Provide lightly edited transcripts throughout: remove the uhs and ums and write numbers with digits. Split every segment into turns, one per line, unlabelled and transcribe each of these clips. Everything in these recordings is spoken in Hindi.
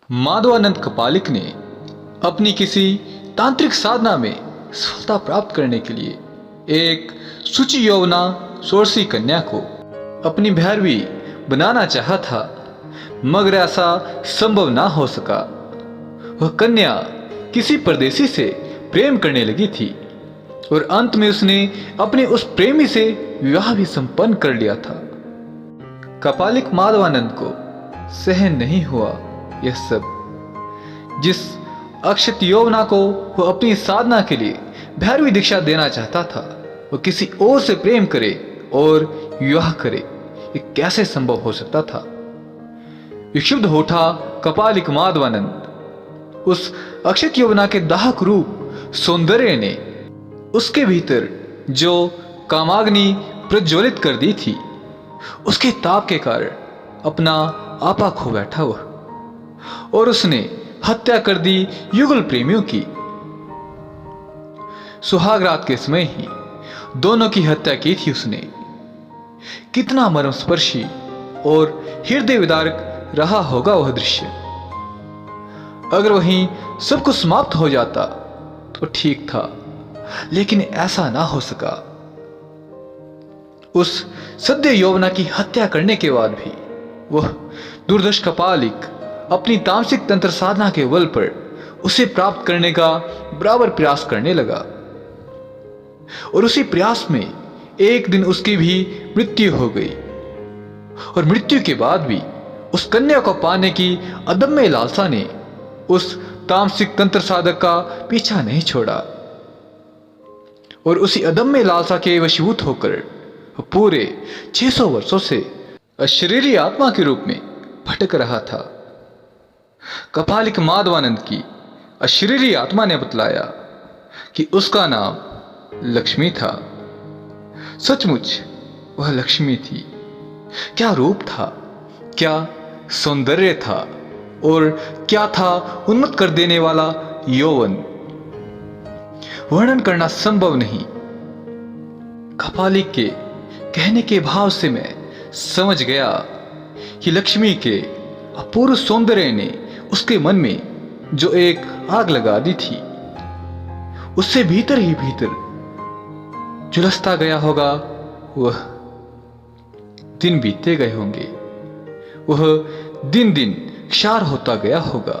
माधवानंद कपालिक ने अपनी किसी तांत्रिक साधना में सफलता प्राप्त करने के लिए एक शुचि यौवना षोडशी कन्या को अपनी भैरवी बनाना चाहा था, मगर ऐसा संभव ना हो सका। वह कन्या किसी परदेसी से प्रेम करने लगी थी और अंत में उसने अपने उस प्रेमी से विवाह भी संपन्न कर लिया था। कपालिक माधवानंद को सहन नहीं हुआ यह सब। जिस अक्षत यौवना को वह अपनी साधना के लिए भैरवी दीक्षा देना चाहता था, वह किसी और से प्रेम करे और विवाह करे, ये कैसे संभव हो सकता था। विक्षुब्ध उठा कपालिक माधवानंद। उस अक्षत यौवना के दाहक रूप सौंदर्य ने उसके भीतर जो कामाग्नि प्रज्वलित कर दी थी, उसके ताप के कारण अपना आपा खो बैठा वह, और उसने हत्या कर दी युगल प्रेमियों की। सुहाग रात के समय ही दोनों की हत्या की थी उसने। कितना मर्मस्पर्शी और हृदय विदारक रहा होगा वह दृश्य। अगर वहीं सब कुछ समाप्त हो जाता तो ठीक था, लेकिन ऐसा ना हो सका। उस सद्य यौवना की हत्या करने के बाद भी वह दुर्दश कपालिक अपनी तामसिक तंत्र साधना के बल पर उसे प्राप्त करने का बराबर प्रयास करने लगा, और उसी प्रयास में एक दिन उसकी भी मृत्यु हो गई। और मृत्यु के बाद भी उस कन्या को पाने की अदम्य लालसा ने उस तामसिक तंत्र साधक का पीछा नहीं छोड़ा, और उसी अदम्य लालसा के वशीभूत होकर पूरे 600 वर्षों से अशरीरी आत्मा के रूप में भटक रहा था। कपालिक माधवानंद की अशरीरी आत्मा ने बतलाया कि उसका नाम लक्ष्मी था। सचमुच वह लक्ष्मी थी। क्या रूप था, क्या सौंदर्य था, और क्या था उन्मत्त कर देने वाला यौवन। वर्णन करना संभव नहीं। कपालिक के कहने के भाव से मैं समझ गया कि लक्ष्मी के अपूर्व सौंदर्य ने उसके मन में जो एक आग लगा दी थी, उससे भीतर ही भीतर झुलसता गया होगा। वह दिन बीतते गए होंगे, वह दिन दिन क्षार होता गया होगा।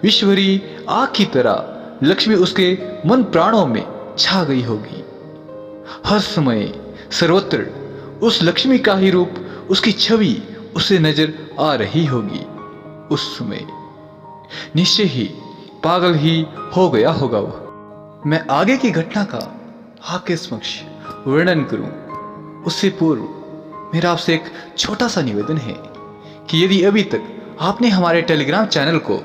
विश्वरी आग की तरह लक्ष्मी उसके मन प्राणों में छा गई होगी। हर समय सर्वत्र उस लक्ष्मी का ही रूप, उसकी छवि उसे नजर आ रही होगी। उस समय निश्चय ही पागल ही हो गया होगा वह। मैं आगे की घटना का आपके समक्ष वर्णन करूं, उससे पूर्व मेरा आपसे एक छोटा सा निवेदन है कि यदि अभी तक आपने हमारे टेलीग्राम चैनल को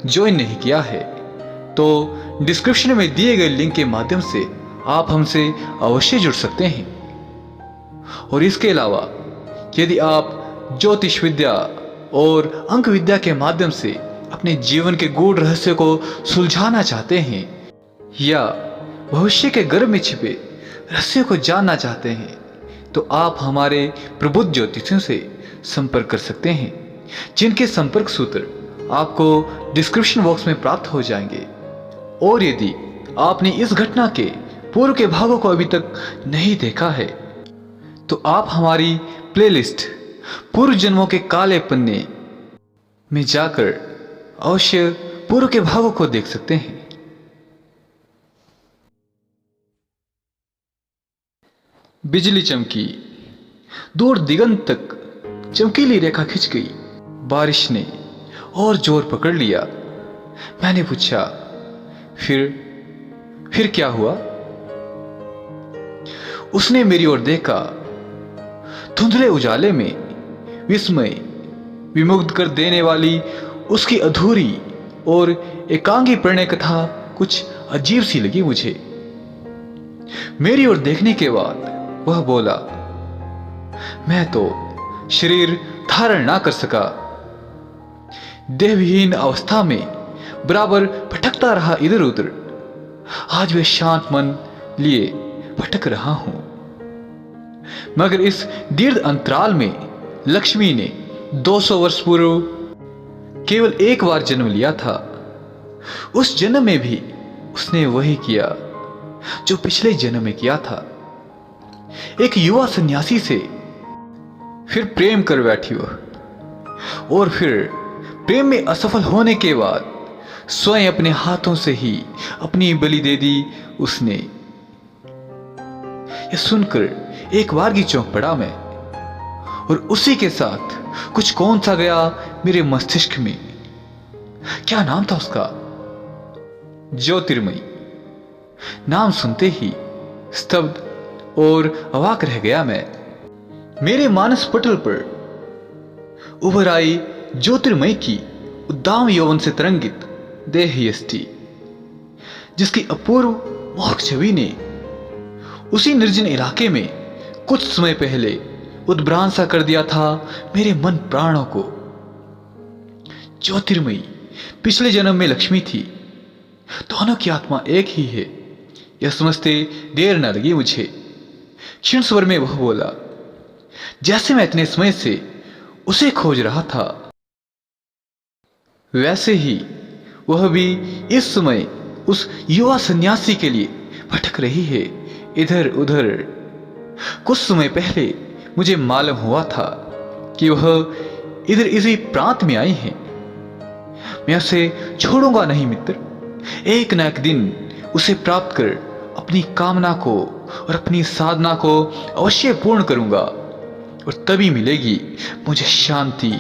ज्वाइन नहीं किया है, तो डिस्क्रिप्शन में दिए गए लिंक के माध्यम से आप हमसे अवश्य जुड़ सकते हैं। और इसके अलावा यदि आप ज्योतिष विद्या और अंक विद्या के माध्यम से अपने जीवन के गूढ़ रहस्य को सुलझाना चाहते हैं, या भविष्य के गर्भ में छिपे रहस्यों को जानना चाहते हैं, तो आप हमारे प्रबुद्ध ज्योतिषियों से संपर्क कर सकते हैं, जिनके संपर्क सूत्र आपको डिस्क्रिप्शन बॉक्स में प्राप्त हो जाएंगे। और यदि आपने इस घटना के पूर्व के भागों को अभी तक नहीं देखा है, तो आप हमारी प्लेलिस्ट पूर्व जन्मों के काले पन्ने में जाकर अवश्य पूर्व के भागों को देख सकते हैं। बिजली चमकी, दूर दिगंत तक चमकीली रेखा खिंच गई। बारिश ने और जोर पकड़ लिया। मैंने पूछा, फिर क्या हुआ? उसने मेरी ओर देखा। धुंधले उजाले में विस्मय विमुग्ध कर देने वाली उसकी अधूरी और एकांगी प्रणय कथा कुछ अजीब सी लगी मुझे। मेरी ओर देखने के बाद वह बोला, मैं तो शरीर धारण ना कर सका। देहविहीन अवस्था में बराबर भटकता रहा इधर उधर। आज वे शांत मन लिए भटक रहा हूं, मगर इस दीर्घ अंतराल में लक्ष्मी ने 200 वर्ष पूर्व केवल एक बार जन्म लिया था, उस जन्म में भी उसने वही किया जो पिछले जन्म में किया था। एक युवा सन्यासी से फिर प्रेम कर बैठी वह, और फिर प्रेम में असफल होने के बाद स्वयं अपने हाथों से ही अपनी बलि दे दी उसने। यह सुनकर एक बार की चौंक पड़ा मैं, और उसी के साथ कुछ कौन सा गया मेरे मस्तिष्क में। क्या नाम था उसका? ज्योतिर्मयी। नाम सुनते ही स्तब्ध और अवाक रह गया मैं। मेरे मानस पटल पर उभर आई ज्योतिर्मयी की उद्दाम यौवन से तरंगित देह यष्टि, जिसकी अपूर्व मोहक छवि ने उसी निर्जन इलाके में कुछ समय पहले उद्भ्रांत सा कर दिया था मेरे मन प्राणों को। ज्योतिर्मयी पिछले जन्म में लक्ष्मी थी। दोनों की आत्मा एक ही है, यह समझते देर न लगी मुझे। क्षीण स्वर में वह बोला, जैसे मैं इतने समय से उसे खोज रहा था, वैसे ही वह भी इस समय उस युवा सन्यासी के लिए भटक रही है इधर उधर। कुछ समय पहले मुझे मालूम हुआ था कि वह इधर इसी प्रांत में आई है। मैं उसे छोड़ूंगा नहीं मित्र। एक न एक दिन उसे प्राप्त कर अपनी कामना को और अपनी साधना को अवश्य पूर्ण करूंगा, और तभी मिलेगी मुझे शांति,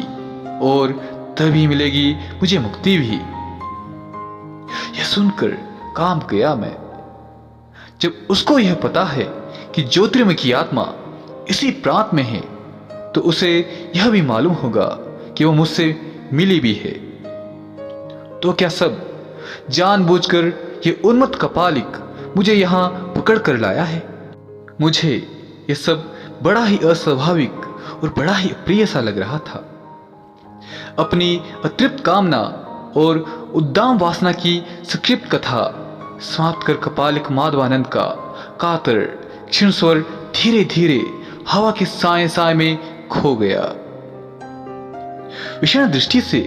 और तभी मिलेगी मुझे मुक्ति भी। यह सुनकर कांप गया मैं। जब उसको यह पता है कि ज्योतिर्मय की आत्मा इसी प्रांत में है, तो उसे यह भी मालूम होगा कि वह मुझसे मिली भी है। तो क्या सब जानबूझकर यह उन्मत्त कपालिक मुझे यहां पकड़ कर लाया है? मुझे यह सब बड़ा ही अस्वाभाविक और बड़ा ही अप्रिय सा लग रहा था। अपनी अतृप्त कामना और उद्दाम वासना की संक्षिप्त कथा समाप्त कर कपालिक माधवानंद का कातर क्षीण स्वर धीरे धीरे हवा के साए साए में खो गया। विषण दृष्टि से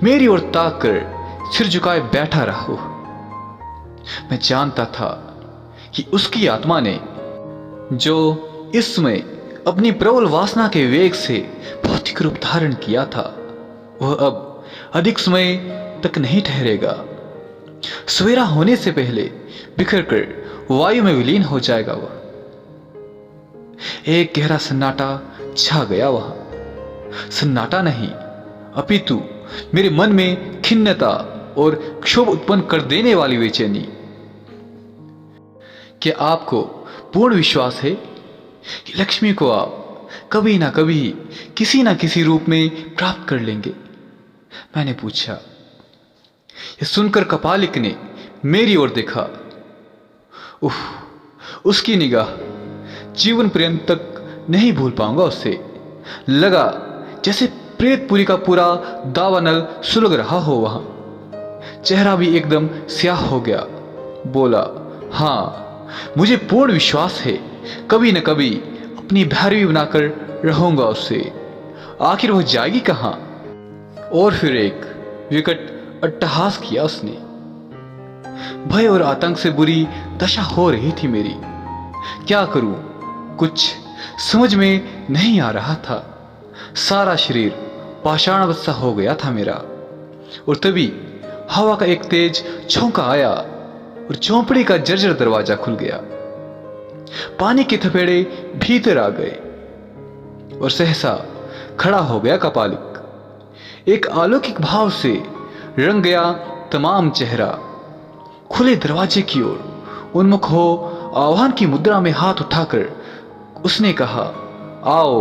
मेरी ओर ताक कर सिर झुकाए बैठा रहा वो। मैं जानता था कि उसकी आत्मा ने, जो इस समय अपनी प्रबल वासना के वेग से भौतिक रूप धारण किया था, वह अब अधिक समय तक नहीं ठहरेगा। सवेरा होने से पहले बिखर कर वायु में विलीन हो जाएगा वह। एक गहरा सन्नाटा छा गया वहां। सन्नाटा नहीं, अपितु मेरे मन में खिन्नता और क्षोभ उत्पन्न कर देने वाली बेचैनी। क्या आपको पूर्ण विश्वास है कि लक्ष्मी को आप कभी ना कभी किसी ना किसी रूप में प्राप्त कर लेंगे? मैंने पूछा। यह सुनकर कपालिक ने मेरी ओर देखा। उफ, उसकी निगाह जीवन पर्यंत तक नहीं भूल पाऊंगा उसे। लगा जैसे प्रेतपुरी का पूरा दावानल सुलग रहा हो वहां। चेहरा भी एकदम स्याह हो गया। बोला, हाँ, मुझे पूर्ण विश्वास है कभी न कभी अपनी भैरवी बनाकर रहूंगा उससे। आखिर वह जाएगी कहां? और फिर एक विकट अट्टहास किया उसने। भय और आतंक से बुरी दशा हो रही थी मेरी। क्या करूं, कुछ समझ में नहीं आ रहा था। सारा शरीर पाषाणवत सा हो गया था मेरा। और तभी हवा का एक तेज झोंका आया और झोंपड़ी का जर्जर दरवाजा खुल गया। पानी के थपेड़े भीतर आ गए और सहसा खड़ा हो गया कपालिक। एक अलौकिक भाव से रंग गया तमाम चेहरा। खुले दरवाजे की ओर उन्मुख हो आह्वान की मुद्रा में हाथ उठाकर उसने कहा, आओ,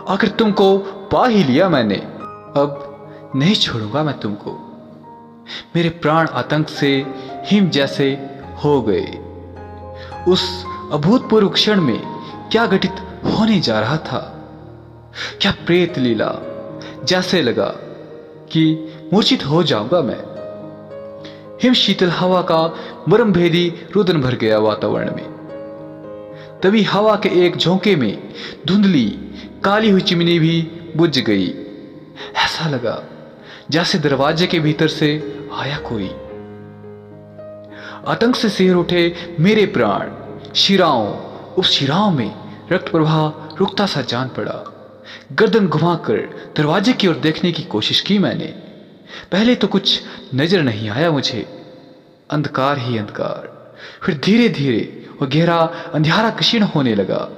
आखिर तुमको पा ही लिया मैंने। अब नहीं छोड़ूंगा मैं तुमको। मेरे प्राण आतंक से हिम जैसे हो गए। उस अभूतपूर्व क्षण में क्या घटित होने जा रहा था, क्या प्रेत लीला। जैसे लगा कि मूर्छित हो जाऊंगा मैं। हिम शीतल हवा का मर्म भेदी रुदन भर गया वातावरण में। तभी हवा के एक झोंके में धुंधली काली हुई चिमनी भी बुझ गई। ऐसा लगा जैसे दरवाजे के भीतर से आया कोई। आतंक से सिहर उठे मेरे प्राण, शिराओं, उस शिराओं में रक्त प्रवाह रुकता सा जान पड़ा। गर्दन घुमाकर दरवाजे की ओर देखने की कोशिश की मैंने। पहले तो कुछ नजर नहीं आया मुझे, अंधकार ही अंधकार। फिर धीरे धीरे वो गहरा अंधियारा क्षीण होने लगा।